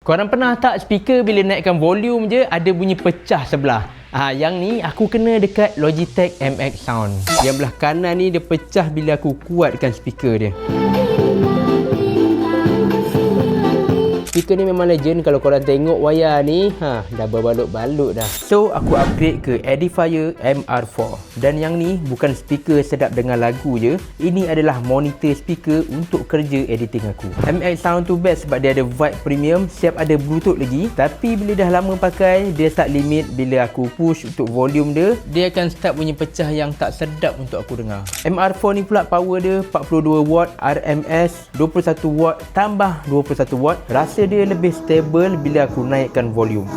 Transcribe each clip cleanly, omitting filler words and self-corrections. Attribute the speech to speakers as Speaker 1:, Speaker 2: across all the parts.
Speaker 1: Korang pernah tak speaker bila naikkan volume je ada bunyi pecah sebelah? Yang ni aku kena dekat Logitech MX Sound. Yang belah kanan ni dia pecah bila aku kuatkan speaker dia. Speaker ni memang legend. Kalau korang tengok wayar ni, dah berbalut-balut dah. So aku upgrade ke Edifier MR4. Dan yang ni bukan speaker sedap dengar lagu je. Ini adalah monitor speaker untuk kerja editing aku. MX Sound tu best sebab dia ada vibe premium, siap ada bluetooth lagi. Tapi bila dah lama pakai, dia start limit. Bila aku push untuk volume dia akan start bunyi pecah yang tak sedap untuk aku dengar. MR4 ni pula power dia 42 watt RMS, 21 watt tambah 21 watt. Rasa dia lebih stable bila aku naikkan volume.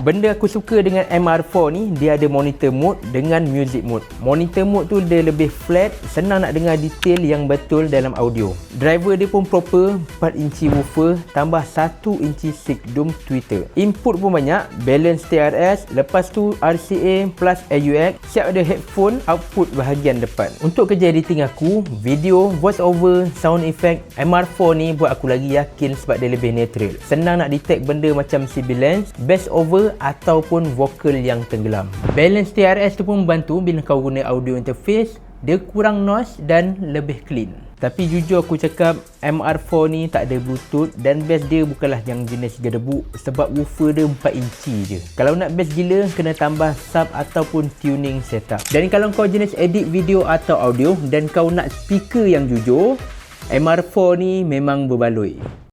Speaker 1: Benda aku suka dengan MR4 ni, dia ada monitor mode dengan music mode. Monitor mode tu dia lebih flat, senang nak dengar detail yang betul dalam audio. Driver dia pun proper, 4 inci woofer tambah 1 inci Sigdome tweeter. Input pun banyak, balance TRS, lepas tu RCA plus AUX, siap ada headphone output bahagian depan. Untuk kerja editing aku, video, voice over, sound effect, MR4 ni buat aku lagi yakin sebab dia lebih natural. Senang nak detect benda macam sibilance, bass over ataupun vokal yang tenggelam. Balance TRS tu pun membantu bila kau guna audio interface, dia kurang noise dan lebih clean. Tapi jujur aku cakap, MR4 ni tak ada bluetooth dan bass dia bukanlah yang jenis gedebuk sebab woofer dia 4 inci je. Kalau nak bass gila, kena tambah sub ataupun tuning setup. Dan kalau kau jenis edit video atau audio dan kau nak speaker yang jujur, MR4 ni memang berbaloi.